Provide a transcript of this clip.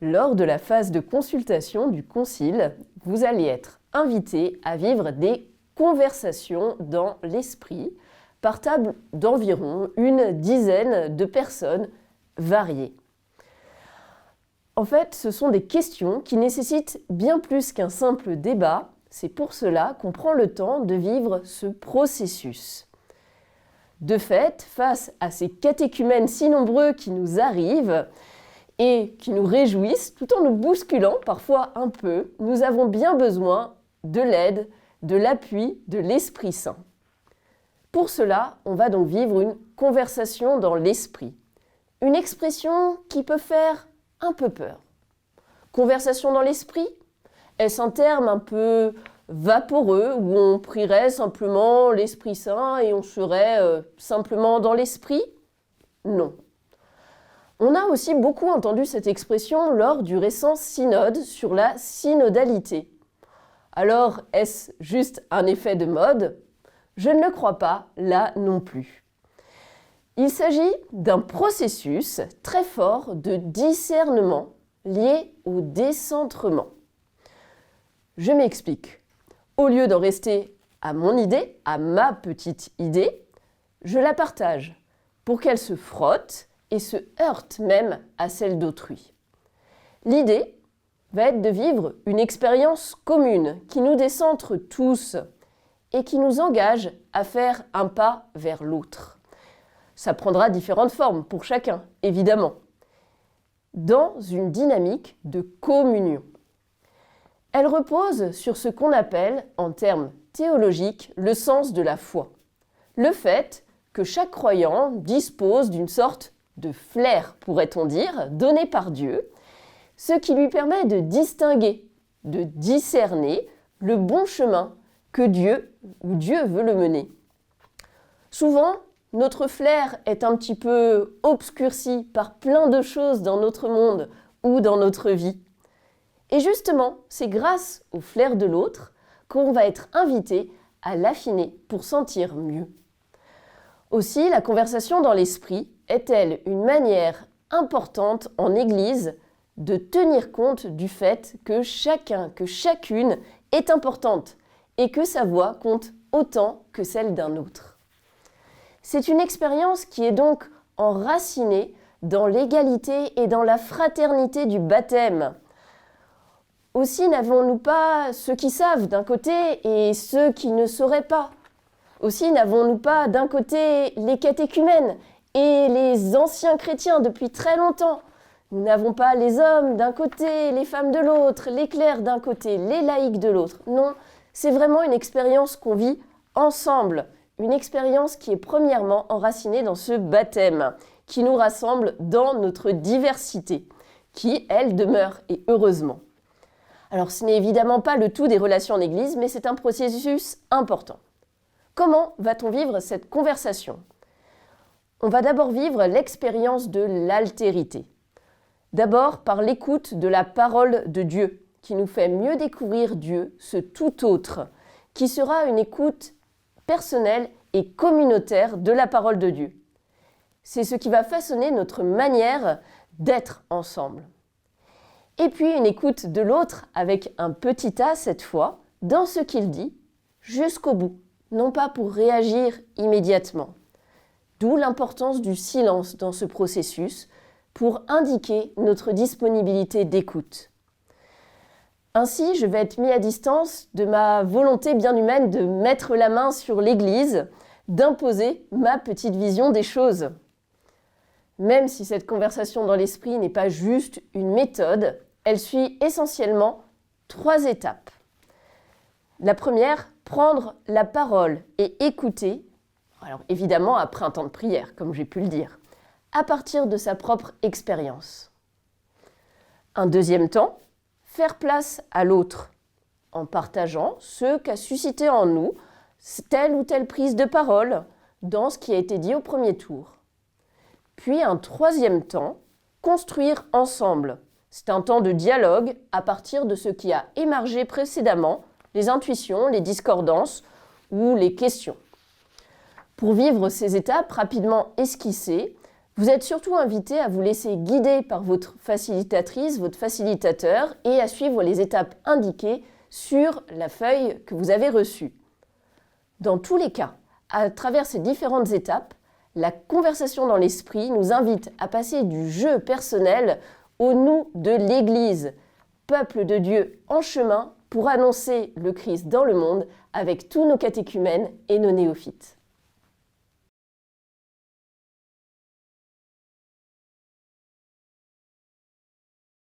Lors de la phase de consultation du concile, vous allez être invité à vivre des conversations dans l'esprit par table d'environ une dizaine de personnes variées. En fait, ce sont des questions qui nécessitent bien plus qu'un simple débat. C'est pour cela qu'on prend le temps de vivre ce processus. De fait, face à ces catéchumènes si nombreux qui nous arrivent et qui nous réjouissent, tout en nous bousculant parfois un peu, nous avons bien besoin de l'aide, de l'appui de l'Esprit Saint. Pour cela, on va donc vivre une conversation dans l'esprit. Une expression qui peut faire un peu peur. Conversation dans l'esprit? Est-ce un terme un peu vaporeux où on prierait simplement l'Esprit Saint et on serait simplement dans l'esprit? Non. On a aussi beaucoup entendu cette expression lors du récent synode sur la synodalité. Alors, est-ce juste un effet de mode? Je ne le crois pas, là non plus. Il s'agit d'un processus très fort de discernement lié au décentrement. Je m'explique. Au lieu d'en rester à mon idée, à ma petite idée, je la partage pour qu'elle se frotte et se heurte même à celle d'autrui. L'idée va être de vivre une expérience commune qui nous décentre tous et qui nous engage à faire un pas vers l'autre. Ça prendra différentes formes pour chacun, évidemment, dans une dynamique de communion. Elle repose sur ce qu'on appelle, en termes théologiques, le sens de la foi. Le fait que chaque croyant dispose d'une sorte de flair, pourrait-on dire, donné par Dieu, ce qui lui permet de distinguer, de discerner le bon chemin que Dieu veut le mener. Souvent, notre flair est un petit peu obscurci par plein de choses dans notre monde ou dans notre vie. Et justement, c'est grâce au flair de l'autre qu'on va être invité à l'affiner pour sentir mieux. Aussi, la conversation dans l'esprit est-elle une manière importante en Église de tenir compte du fait que chacun, que chacune est importante et que sa voix compte autant que celle d'un autre. C'est une expérience qui est donc enracinée dans l'égalité et dans la fraternité du baptême. Aussi n'avons-nous pas ceux qui savent d'un côté et ceux qui ne sauraient pas. Aussi n'avons-nous pas d'un côté les catéchumènes et les anciens chrétiens depuis très longtemps. Nous n'avons pas les hommes d'un côté, les femmes de l'autre, les clercs d'un côté, les laïcs de l'autre. Non, c'est vraiment une expérience qu'on vit ensemble. Une expérience qui est premièrement enracinée dans ce baptême, qui nous rassemble dans notre diversité, qui, elle, demeure, et heureusement. Alors, ce n'est évidemment pas le tout des relations en Église, mais c'est un processus important. Comment va-t-on vivre cette conversation? On va d'abord vivre l'expérience de l'altérité. D'abord par l'écoute de la parole de Dieu, qui nous fait mieux découvrir Dieu, ce tout autre, qui sera une écoute personnelle et communautaire de la parole de Dieu. C'est ce qui va façonner notre manière d'être ensemble. Et puis une écoute de l'autre avec un petit A cette fois, dans ce qu'il dit, jusqu'au bout, non pas pour réagir immédiatement. D'où l'importance du silence dans ce processus pour indiquer notre disponibilité d'écoute. Ainsi, je vais être mis à distance de ma volonté bien humaine de mettre la main sur l'Église, d'imposer ma petite vision des choses. Même si cette conversation dans l'esprit n'est pas juste une méthode, elle suit essentiellement 3 étapes. La première, prendre la parole et écouter, alors évidemment après un temps de prière, comme j'ai pu le dire, à partir de sa propre expérience. Un deuxième temps, faire place à l'autre, en partageant ce qu'a suscité en nous telle ou telle prise de parole dans ce qui a été dit au premier tour. Puis un troisième temps, construire ensemble. C'est un temps de dialogue à partir de ce qui a émergé précédemment, les intuitions, les discordances ou les questions. Pour vivre ces étapes rapidement esquissées, Vous êtes surtout invité à vous laisser guider par votre facilitatrice, votre facilitateur, et à suivre les étapes indiquées sur la feuille que vous avez reçue. Dans tous les cas, à travers ces différentes étapes, la conversation dans l'esprit nous invite à passer du jeu personnel au nous de l'Église, peuple de Dieu en chemin pour annoncer le Christ dans le monde avec tous nos catéchumènes et nos néophytes.